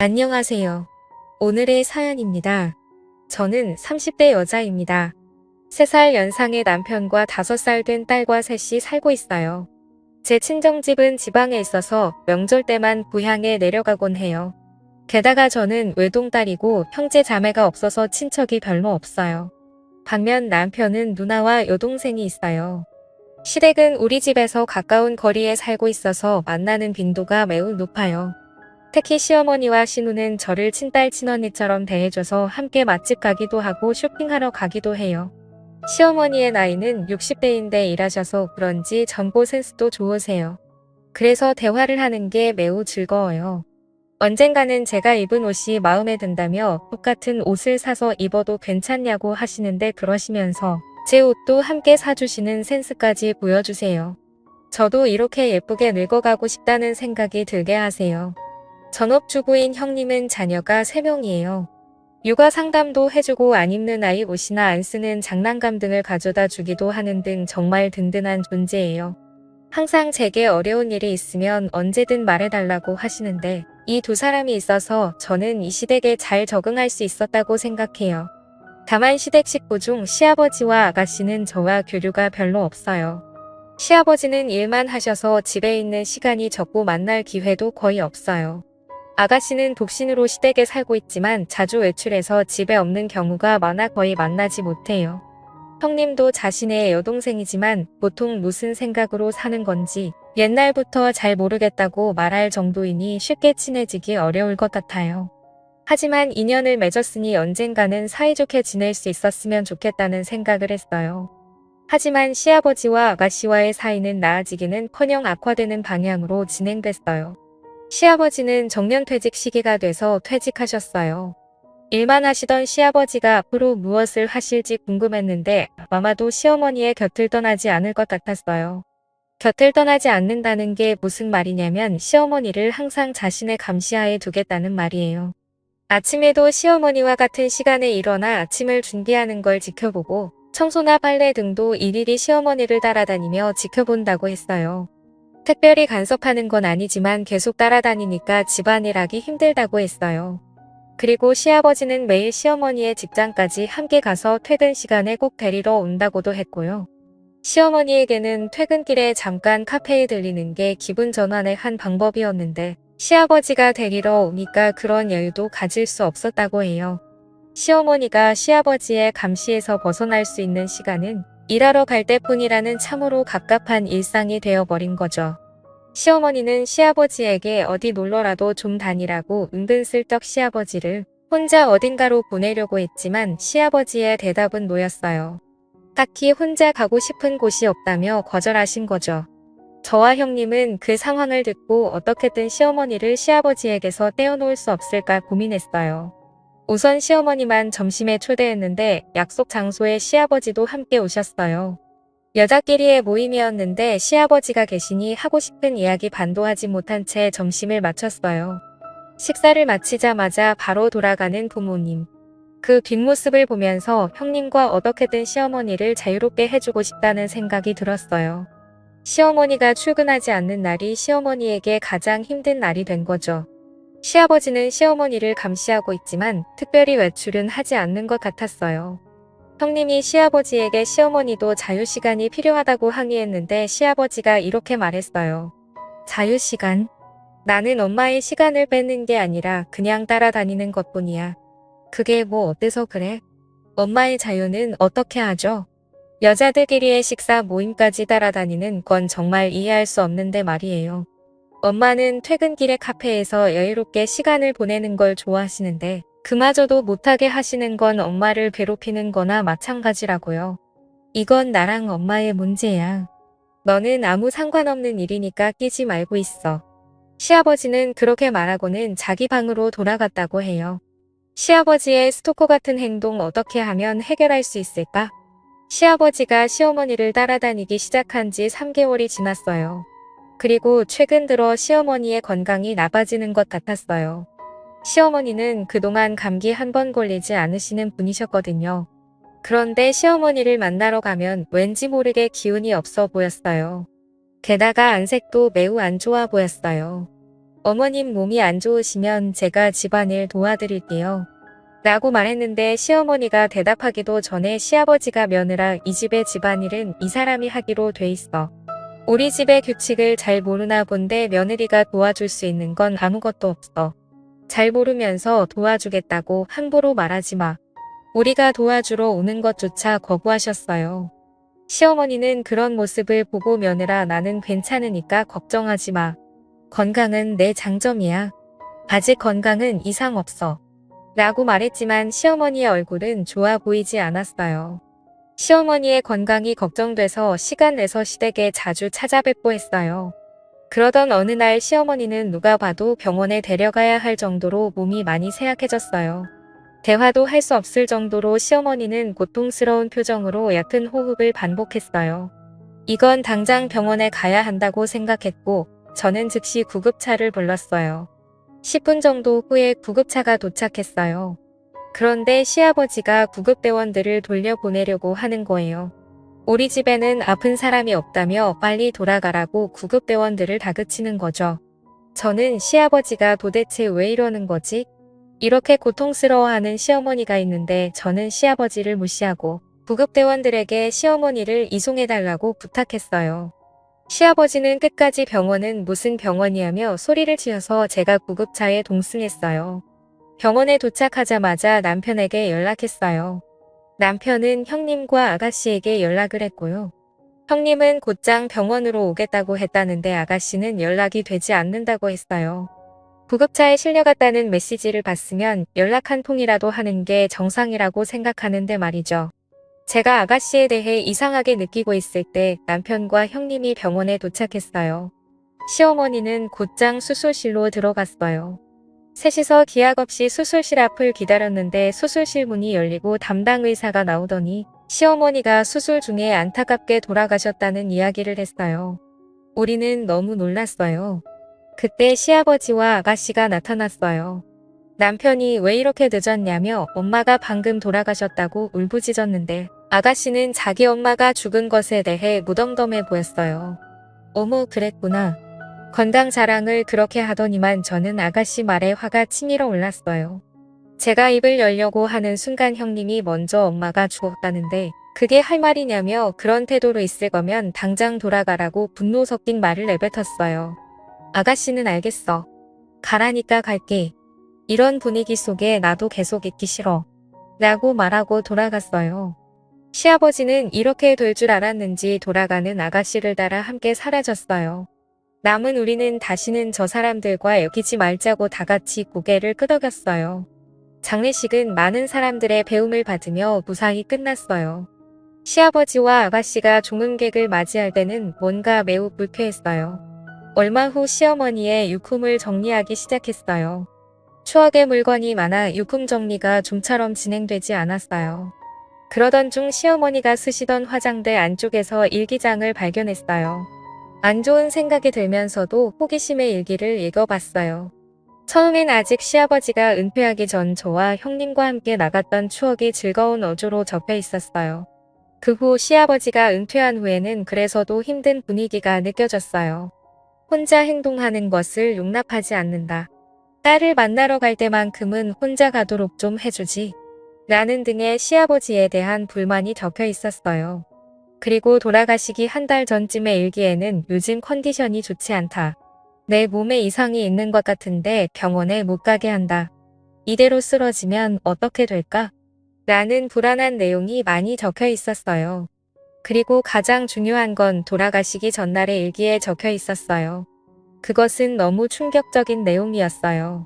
안녕하세요. 오늘의 사연입니다. 저는 30대 여자입니다. 3살 연상의 남편과 5살 된 딸과 셋이 살고 있어요. 제 친정집은 지방에 있어서 명절 때만 고향에 내려가곤 해요. 게다가 저는 외동딸이고 형제 자매가 없어서 친척이 별로 없어요. 반면 남편은 누나와 여동생이 있어요. 시댁은 우리 집에서 가까운 거리에 살고 있어서 만나는 빈도가 매우 높아요. 특히 시어머니와 시누는 저를 친딸 친언니처럼 대해줘서 함께 맛집 가기도 하고 쇼핑하러 가기도 해요. 시어머니의 나이는 60대인데 일하셔서 그런지 정보 센스도 좋으세요. 그래서 대화를 하는 게 매우 즐거워요. 언젠가는 제가 입은 옷이 마음에 든다며 똑같은 옷을 사서 입어도 괜찮냐고 하시는데 그러시면서 제 옷도 함께 사주시는 센스까지 보여주세요. 저도 이렇게 예쁘게 늙어가고 싶다는 생각이 들게 하세요. 전업주부인 형님은 자녀가 3명이에요. 육아 상담도 해주고 안 입는 아이 옷이나 안 쓰는 장난감 등을 가져다 주기도 하는 등 정말 든든한 존재예요. 항상 제게 어려운 일이 있으면 언제든 말해달라고 하시는데 이 두 사람이 있어서 저는 이 시댁에 잘 적응할 수 있었다고 생각해요. 다만 시댁 식구 중 시아버지와 아가씨는 저와 교류가 별로 없어요. 시아버지는 일만 하셔서 집에 있는 시간이 적고 만날 기회도 거의 없어요. 아가씨는 독신으로 시댁에 살고 있지만 자주 외출해서 집에 없는 경우가 많아 거의 만나지 못해요. 형님도 자신의 여동생이지만 보통 무슨 생각으로 사는 건지 옛날부터 잘 모르겠다고 말할 정도이니 쉽게 친해지기 어려울 것 같아요. 하지만 인연을 맺었으니 언젠가는 사이좋게 지낼 수 있었으면 좋겠다는 생각을 했어요. 하지만 시아버지와 아가씨와의 사이는 나아지기는커녕 악화되는 방향으로 진행됐어요. 시아버지는 정년퇴직 시기가 돼서 퇴직하셨어요. 일만 하시던 시아버지가 앞으로 무엇을 하실지 궁금했는데 아마도 시어머니의 곁을 떠나지 않을 것 같았어요. 곁을 떠나지 않는다는 게 무슨 말이냐면 시어머니를 항상 자신의 감시하에 두겠다는 말이에요. 아침에도 시어머니와 같은 시간에 일어나 아침을 준비하는 걸 지켜보고 청소나 빨래 등도 일일이 시어머니를 따라다니며 지켜본다고 했어요. 특별히 간섭하는 건 아니지만 계속 따라다니니까 집안일하기 힘들다고 했어요. 그리고 시아버지는 매일 시어머니의 직장까지 함께 가서 퇴근 시간에 꼭 데리러 온다고도 했고요. 시어머니에게는 퇴근길에 잠깐 카페에 들리는 게 기분 전환의 한 방법이었는데 시아버지가 데리러 오니까 그런 여유도 가질 수 없었다고 해요. 시어머니가 시아버지의 감시에서 벗어날 수 있는 시간은 일하러 갈 때뿐이라는 참으로 갑갑한 일상이 되어버린 거죠. 시어머니는 시아버지에게 어디 놀러라도 좀 다니라고 은근슬쩍 시아버지를 혼자 어딘가로 보내려고 했지만 시아버지의 대답은 노였어요. 딱히 혼자 가고 싶은 곳이 없다며 거절하신 거죠. 저와 형님은 그 상황을 듣고 어떻게든 시어머니를 시아버지에게서 떼어놓을 수 없을까 고민했어요. 우선 시어머니만 점심에 초대했는데 약속 장소에 시아버지도 함께 오셨어요. 여자끼리의 모임이었는데 시아버지가 계시니 하고 싶은 이야기 반도 하지 못한 채 점심을 마쳤어요. 식사를 마치자마자 바로 돌아가는 부모님. 그 뒷모습을 보면서 형님과 어떻게든 시어머니를 자유롭게 해주고 싶다는 생각이 들었어요. 시어머니가 출근하지 않는 날이 시어머니에게 가장 힘든 날이 된 거죠. 시아버지는 시어머니를 감시하고 있지만 특별히 외출은 하지 않는 것 같았어요. 형님이 시아버지에게 시어머니도 자유시간이 필요하다고 항의했는데 시아버지가 이렇게 말했어요. 자유시간? 나는 엄마의 시간을 뺏는 게 아니라 그냥 따라다니는 것뿐이야. 그게 뭐 어때서 그래? 엄마의 자유는 어떻게 하죠? 여자들끼리의 식사 모임까지 따라다니는 건 정말 이해할 수 없는데 말이에요. 엄마는 퇴근길에 카페에서 여유롭게 시간을 보내는 걸 좋아하시는데 그마저도 못하게 하시는 건 엄마를 괴롭히는 거나 마찬가지라고요. 이건 나랑 엄마의 문제야. 너는 아무 상관없는 일이니까 끼지 말고 있어. 시아버지는 그렇게 말하고는 자기 방으로 돌아갔다고 해요. 시아버지의 스토커 같은 행동 어떻게 하면 해결할 수 있을까? 시아버지가 시어머니를 따라다니기 시작한 지 3개월이 지났어요. 그리고 최근 들어 시어머니의 건강이 나빠지는 것 같았어요. 시어머니는 그동안 감기 한 번 걸리지 않으시는 분이셨거든요. 그런데 시어머니를 만나러 가면 왠지 모르게 기운이 없어 보였어요. 게다가 안색도 매우 안 좋아 보였어요. 어머님 몸이 안 좋으시면 제가 집안일 도와드릴게요. 라고 말했는데 시어머니가 대답하기도 전에 시아버지가 며느라 이 집의 집안일은 이 사람이 하기로 돼 있어. 우리 집의 규칙을 잘 모르나 본데 며느리가 도와줄 수 있는 건 아무것도 없어. 잘 모르면서 도와주겠다고 함부로 말하지 마. 우리가 도와주러 오는 것조차 거부하셨어요. 시어머니는 그런 모습을 보고 며느라 나는 괜찮으니까 걱정하지 마. 건강은 내 장점이야. 아직 건강은 이상 없어. 라고 말했지만 시어머니의 얼굴은 좋아 보이지 않았어요. 시어머니의 건강이 걱정돼서 시간 내서 시댁에 자주 찾아뵙고 했어요. 그러던 어느 날 시어머니는 누가 봐도 병원에 데려가야 할 정도로 몸이 많이 쇠약해졌어요. 대화도 할 수 없을 정도로 시어머니는 고통스러운 표정으로 얕은 호흡을 반복했어요. 이건 당장 병원에 가야 한다고 생각했고 저는 즉시 구급차를 불렀어요. 10분 정도 후에 구급차가 도착했어요. 그런데 시아버지가 구급대원들을 돌려보내려고 하는 거예요. 우리 집에는 아픈 사람이 없다며 빨리 돌아가라고 구급대원들을 다그치는 거죠. 저는 시아버지가 도대체 왜 이러는 거지? 이렇게 고통스러워하는 시어머니가 있는데 저는 시아버지를 무시하고 구급대원들에게 시어머니를 이송해달라고 부탁했어요. 시아버지는 끝까지 병원은 무슨 병원이냐며 소리를 지어서 제가 구급차에 동승했어요. 병원에 도착하자마자 남편에게 연락했어요. 남편은 형님과 아가씨에게 연락을 했고요. 형님은 곧장 병원으로 오겠다고 했다는데 아가씨는 연락이 되지 않는다고 했어요. 구급차에 실려갔다는 메시지를 봤으면 연락 한 통이라도 하는 게 정상이라고 생각하는데 말이죠. 제가 아가씨에 대해 이상하게 느끼고 있을 때 남편과 형님이 병원에 도착했어요. 시어머니는 곧장 수술실로 들어갔어요. 셋이서 기약 없이 수술실 앞을 기다렸는데 수술실 문이 열리고 담당 의사가 나오더니 시어머니가 수술 중에 안타깝게 돌아가셨다는 이야기를 했어요. 우리는 너무 놀랐어요. 그때 시아버지와 아가씨가 나타났어요. 남편이 왜 이렇게 늦었냐며 엄마가 방금 돌아가셨다고 울부짖었는데 아가씨는 자기 엄마가 죽은 것에 대해 무덤덤해 보였어요. 어머 그랬구나. 건강 자랑을 그렇게 하더니만 저는 아가씨 말에 화가 치밀어 올랐어요. 제가 입을 열려고 하는 순간 형님이 먼저 엄마가 죽었다는데 그게 할 말이냐며 그런 태도로 있을 거면 당장 돌아가라고 분노 섞인 말을 내뱉었어요. 아가씨는 알겠어. 가라니까 갈게. 이런 분위기 속에 나도 계속 있기 싫어. 라고 말하고 돌아갔어요. 시아버지는 이렇게 될 줄 알았는지 돌아가는 아가씨를 따라 함께 사라졌어요. 남은 우리는 다시는 저 사람들과 엮이지 말자고 다 같이 고개를 끄덕였어요. 장례식은 많은 사람들의 배움을 받으며 무사히 끝났어요. 시아버지와 아가씨가 종응객을 맞이할 때는 뭔가 매우 불쾌했어요. 얼마 후 시어머니의 유품을 정리하기 시작했어요. 추억의 물건이 많아 유품 정리가 좀처럼 진행되지 않았어요. 그러던 중 시어머니가 쓰시던 화장대 안쪽에서 일기장을 발견했어요. 안 좋은 생각이 들면서도 호기심의 일기를 읽어봤어요. 처음엔 아직 시아버지가 은퇴하기 전 저와 형님과 함께 나갔던 추억이 즐거운 어조로 적혀 있었어요. 그 후 시아버지가 은퇴한 후에는 그래서도 힘든 분위기가 느껴졌어요. 혼자 행동하는 것을 용납하지 않는다. 딸을 만나러 갈 때만큼은 혼자 가도록 좀 해주지. 라는 등의 시아버지에 대한 불만이 적혀 있었어요. 그리고 돌아가시기 한 달 전쯤의 일기에는 요즘 컨디션이 좋지 않다. 내 몸에 이상이 있는 것 같은데 병원에 못 가게 한다. 이대로 쓰러지면 어떻게 될까? 라는 불안한 내용이 많이 적혀 있었어요. 그리고 가장 중요한 건 돌아가시기 전날의 일기에 적혀 있었어요. 그것은 너무 충격적인 내용이었어요.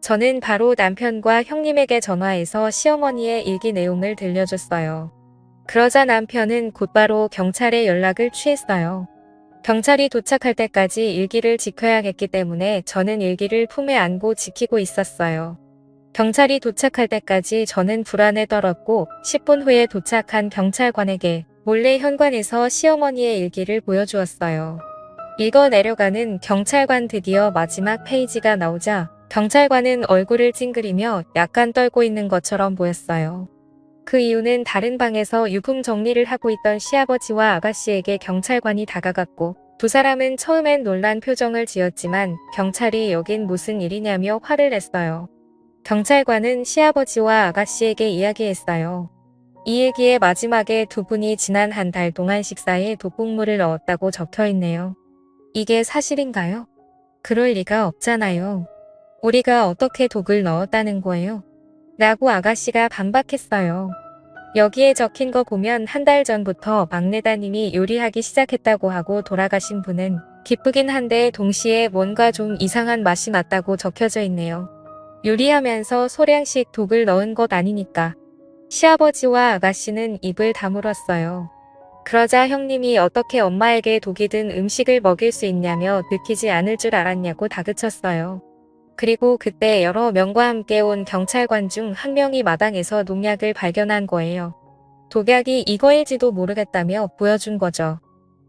저는 바로 남편과 형님에게 전화해서 시어머니의 일기 내용을 들려줬어요. 그러자 남편은 곧바로 경찰에 연락을 취했어요. 경찰이 도착할 때까지 일기를 지켜야겠기 때문에 저는 일기를 품에 안고 지키고 있었어요. 경찰이 도착할 때까지 저는 불안에 떨었고 10분 후에 도착한 경찰관에게 몰래 현관에서 시어머니의 일기를 보여주었어요. 읽어 내려가는 경찰관 드디어 마지막 페이지가 나오자 경찰관은 얼굴을 찡그리며 약간 떨고 있는 것처럼 보였어요. 그 이유는 다른 방에서 유품 정리를 하고 있던 시아버지와 아가씨에게 경찰관이 다가갔고 두 사람은 처음엔 놀란 표정을 지었지만 경찰이 여긴 무슨 일이냐며 화를 냈어요. 경찰관은 시아버지와 아가씨에게 이야기했어요. 이 얘기의 마지막에 두 분이 지난 한 달 동안 식사에 독극물을 넣었다고 적혀 있네요. 이게 사실인가요? 그럴 리가 없잖아요. 우리가 어떻게 독을 넣었다는 거예요? 라고 아가씨가 반박했어요. 여기에 적힌 거 보면 한 달 전부터 막내 따님이 요리하기 시작했다고 하고 돌아가신 분은 기쁘긴 한데 동시에 뭔가 좀 이상한 맛이 났다고 적혀져 있네요. 요리하면서 소량씩 독을 넣은 것 아니니까. 시아버지와 아가씨는 입을 다물었어요. 그러자 형님이 어떻게 엄마에게 독이 든 음식을 먹일 수 있냐며 들키지 않을 줄 알았냐고 다그쳤어요. 그리고 그때 여러 명과 함께 온 경찰관 중 한 명이 마당에서 농약을 발견한 거예요. 독약이 이거일지도 모르겠다며 보여준 거죠.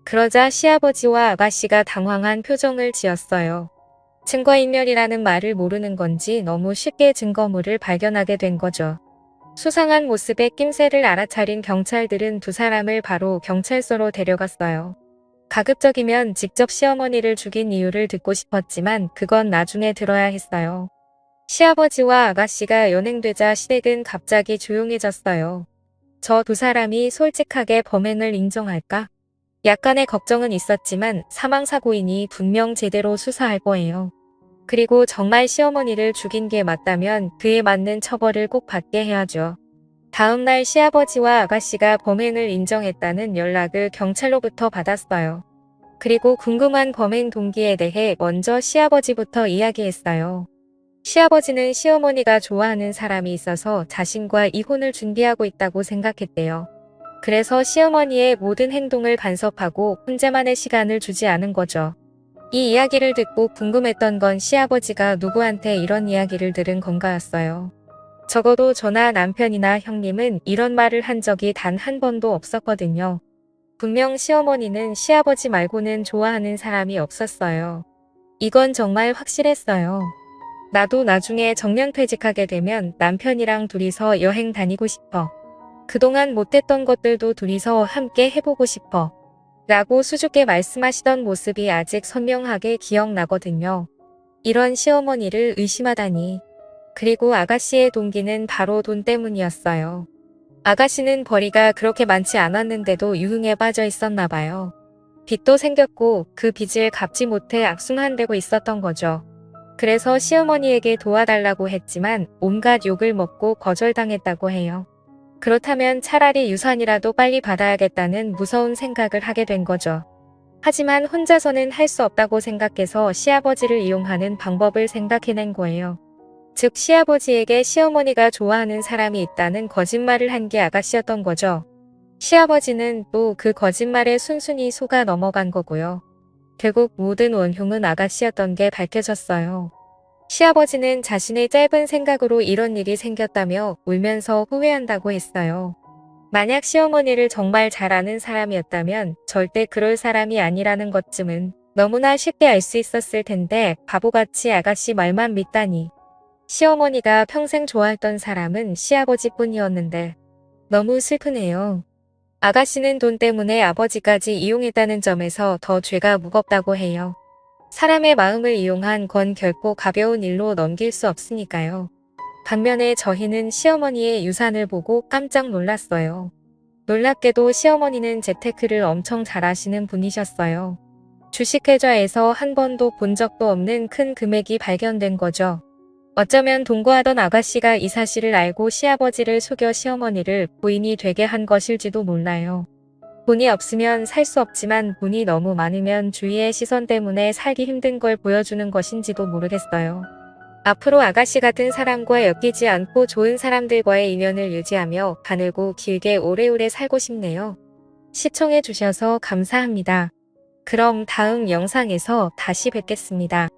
그러자 시아버지와 아가씨가 당황한 표정을 지었어요. 증거인멸이라는 말을 모르는 건지 너무 쉽게 증거물을 발견하게 된 거죠. 수상한 모습에 낌새를 알아차린 경찰들은 두 사람을 바로 경찰서로 데려갔어요. 가급적이면 직접 시어머니를 죽인 이유를 듣고 싶었지만 그건 나중에 들어야 했어요. 시아버지와 아가씨가 연행되자 시댁은 갑자기 조용해졌어요. 저 두 사람이 솔직하게 범행을 인정할까? 약간의 걱정은 있었지만 사망사고이니 분명 제대로 수사할 거예요. 그리고 정말 시어머니를 죽인 게 맞다면 그에 맞는 처벌을 꼭 받게 해야죠. 다음 날 시아버지와 아가씨가 범행을 인정했다는 연락을 경찰로부터 받았어요. 그리고 궁금한 범행 동기에 대해 먼저 시아버지부터 이야기했어요. 시아버지는 시어머니가 좋아하는 사람이 있어서 자신과 이혼을 준비하고 있다고 생각했대요. 그래서 시어머니의 모든 행동을 간섭하고 혼자만의 시간을 주지 않은 거죠. 이 이야기를 듣고 궁금했던 건 시아버지가 누구한테 이런 이야기를 들은 건가였어요. 적어도 저나 남편이나 형님은 이런 말을 한 적이 단 한 번도 없었거든요. 분명 시어머니는 시아버지 말고는 좋아하는 사람이 없었어요. 이건 정말 확실했어요. 나도 나중에 정년퇴직하게 되면 남편이랑 둘이서 여행 다니고 싶어. 그동안 못했던 것들도 둘이서 함께 해보고 싶어. 라고 수줍게 말씀하시던 모습이 아직 선명하게 기억나거든요. 이런 시어머니를 의심하다니. 그리고 아가씨의 동기는 바로 돈 때문이었어요. 아가씨는 벌이가 그렇게 많지 않았는데도 유흥에 빠져 있었나 봐요. 빚도 생겼고 그 빚을 갚지 못해 악순환되고 있었던 거죠. 그래서 시어머니에게 도와달라고 했지만 온갖 욕을 먹고 거절당했다고 해요. 그렇다면 차라리 유산이라도 빨리 받아야겠다는 무서운 생각을 하게 된 거죠. 하지만 혼자서는 할 수 없다고 생각해서 시아버지를 이용하는 방법을 생각해낸 거예요. 즉 시아버지에게 시어머니가 좋아하는 사람이 있다는 거짓말을 한 게 아가씨였던 거죠. 시아버지는 또 그 거짓말에 순순히 속아 넘어간 거고요. 결국 모든 원흉은 아가씨였던 게 밝혀졌어요. 시아버지는 자신의 짧은 생각으로 이런 일이 생겼다며 울면서 후회한다고 했어요. 만약 시어머니를 정말 잘 아는 사람이었다면 절대 그럴 사람이 아니라는 것쯤은 너무나 쉽게 알 수 있었을 텐데 바보같이 아가씨 말만 믿다니. 시어머니가 평생 좋아했던 사람은 시아버지뿐이었는데 너무 슬프네요. 아가씨는 돈 때문에 아버지까지 이용했다는 점에서 더 죄가 무겁다고 해요. 사람의 마음을 이용한 건 결코 가벼운 일로 넘길 수 없으니까요. 반면에 저희는 시어머니의 유산을 보고 깜짝 놀랐어요. 놀랍게도 시어머니는 재테크를 엄청 잘하시는 분이셨어요. 주식계좌에서 한 번도 본 적도 없는 큰 금액이 발견된 거죠. 어쩌면 동거하던 아가씨가 이 사실을 알고 시아버지를 속여 시어머니를 부인이 되게 한 것일지도 몰라요. 돈이 없으면 살 수 없지만 돈이 너무 많으면 주위의 시선 때문에 살기 힘든 걸 보여주는 것인지도 모르겠어요. 앞으로 아가씨 같은 사람과 엮이지 않고 좋은 사람들과의 인연을 유지하며 가늘고 길게 오래오래 살고 싶네요. 시청해주셔서 감사합니다. 그럼 다음 영상에서 다시 뵙겠습니다.